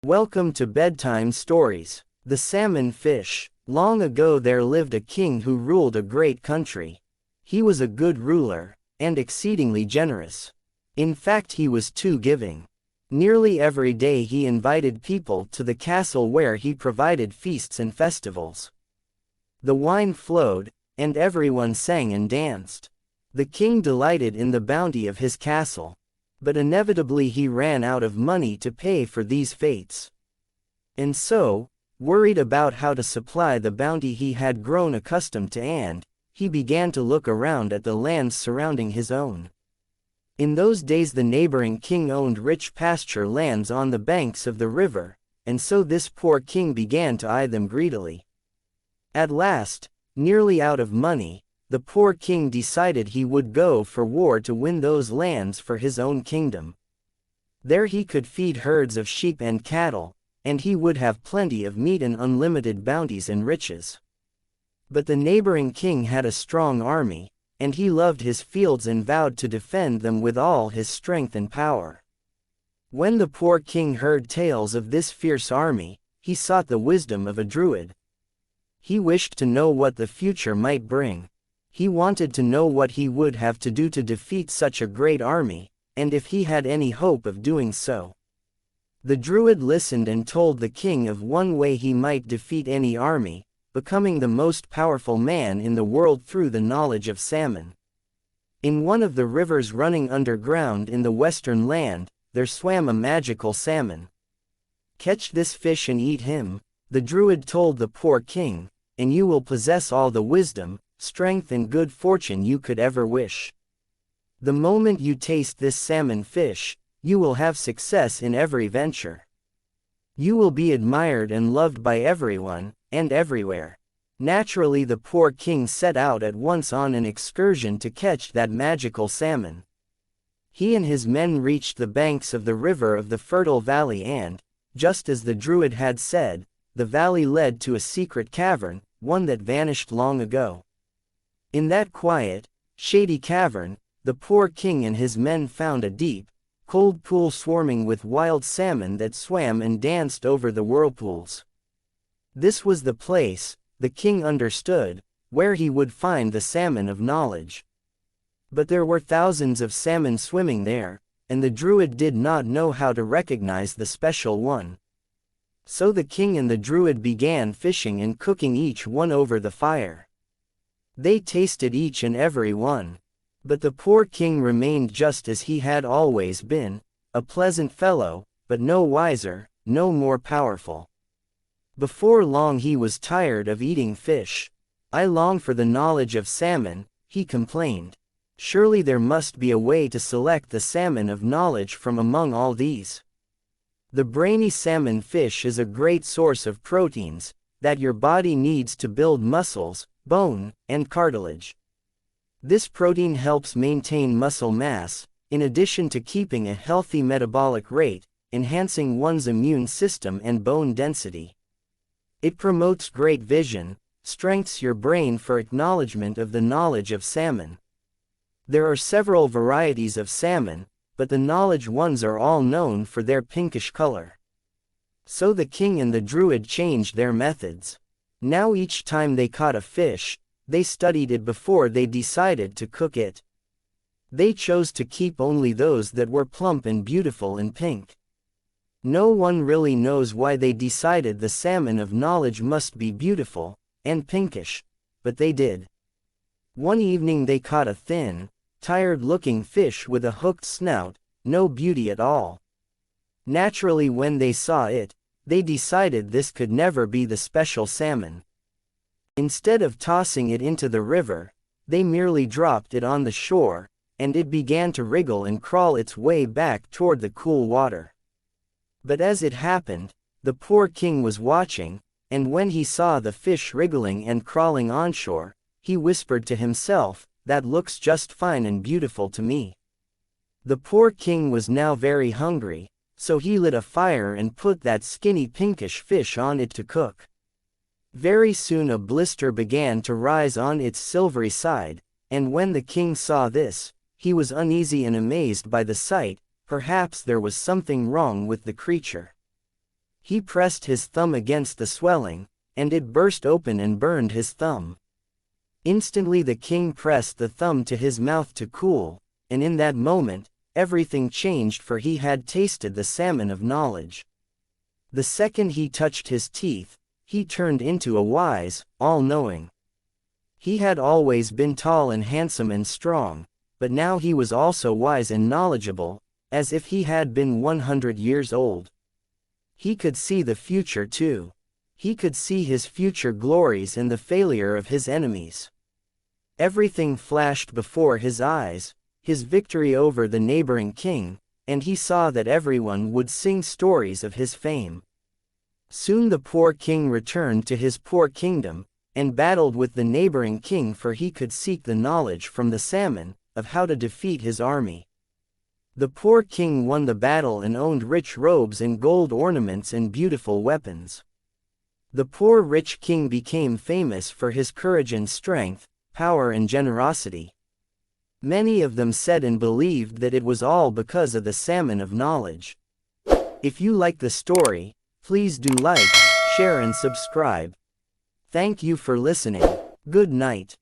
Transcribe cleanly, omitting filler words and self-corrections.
Welcome to Bedtime Stories. The Salmon Fish. Long ago there lived a king who ruled a great country. He was a good ruler, and exceedingly generous. In fact, he was too giving. Nearly every day he invited people to the castle where he provided feasts and festivals. The wine flowed, and everyone sang and danced. The king delighted in the bounty of his castle. But inevitably he ran out of money to pay for these fetes. And so, worried about how to supply the bounty he had grown accustomed to, he began to look around at the lands surrounding his own. In those days the neighboring king owned rich pasture lands on the banks of the river, and so this poor king began to eye them greedily. At last, nearly out of money, the poor king decided he would go for war to win those lands for his own kingdom. There he could feed herds of sheep and cattle, and he would have plenty of meat and unlimited bounties and riches. But the neighboring king had a strong army, and he loved his fields and vowed to defend them with all his strength and power. When the poor king heard tales of this fierce army, he sought the wisdom of a druid. He wished to know what the future might bring. He wanted to know what he would have to do to defeat such a great army, and if he had any hope of doing so. The druid listened and told the king of one way he might defeat any army, becoming the most powerful man in the world through the knowledge of salmon. In one of the rivers running underground in the western land, there swam a magical salmon. "Catch this fish and eat him," the druid told the poor king, "and you will possess all the wisdom, strength and good fortune you could ever wish. The moment you taste this salmon fish, you will have success in every venture. You will be admired and loved by everyone, and everywhere." Naturally the poor king set out at once on an excursion to catch that magical salmon. He and his men reached the banks of the river of the fertile valley and, just as the druid had said, the valley led to a secret cavern, one that vanished long ago. In that quiet, shady cavern, the poor king and his men found a deep, cold pool swarming with wild salmon that swam and danced over the whirlpools. This was the place, the king understood, where he would find the salmon of knowledge. But there were thousands of salmon swimming there, and the druid did not know how to recognize the special one. So the king and the druid began fishing and cooking each one over the fire. They tasted each and every one. But the poor king remained just as he had always been, a pleasant fellow, but no wiser, no more powerful. Before long he was tired of eating fish. "I long for the knowledge of salmon," he complained. "Surely there must be a way to select the salmon of knowledge from among all these. The brainy salmon fish is a great source of proteins that your body needs to build muscles, bone, and cartilage. This protein helps maintain muscle mass, in addition to keeping a healthy metabolic rate, enhancing one's immune system and bone density. It promotes great vision, strengthens your brain for acknowledgement of the knowledge of salmon. There are several varieties of salmon, but the knowledge ones are all known for their pinkish color." So the king and the druid changed their methods. Now each time they caught a fish, they studied it before they decided to cook it. They chose to keep only those that were plump and beautiful and pink. No one really knows why they decided the salmon of knowledge must be beautiful and pinkish, but they did. One evening they caught a thin, tired-looking fish with a hooked snout, no beauty at all. Naturally, when they saw it, they decided this could never be the special salmon. Instead of tossing it into the river, they merely dropped it on the shore, and it began to wriggle and crawl its way back toward the cool water. But as it happened, the poor king was watching, and when he saw the fish wriggling and crawling onshore, he whispered to himself, "That looks just fine and beautiful to me." The poor king was now very hungry, so he lit a fire and put that skinny pinkish fish on it to cook. Very soon a blister began to rise on its silvery side, and when the king saw this, he was uneasy and amazed by the sight. Perhaps there was something wrong with the creature. He pressed his thumb against the swelling, and it burst open and burned his thumb. Instantly the king pressed the thumb to his mouth to cool, and in that moment, everything changed, for he had tasted the salmon of knowledge. The second he touched his teeth, he turned into a wise, all-knowing. He had always been tall and handsome and strong, but now he was also wise and knowledgeable, as if he had been 100 years old. He could see the future too. He could see his future glories and the failure of his enemies. Everything flashed before his eyes, his victory over the neighboring king, and he saw that everyone would sing stories of his fame. Soon the poor king returned to his poor kingdom, and battled with the neighboring king, for he could seek the knowledge from the salmon, of how to defeat his army. The poor king won the battle and owned rich robes and gold ornaments and beautiful weapons. The poor rich king became famous for his courage and strength, power and generosity. Many of them said and believed that it was all because of the salmon of knowledge. If you like the story, please do like, share and subscribe. Thank you for listening. Good night.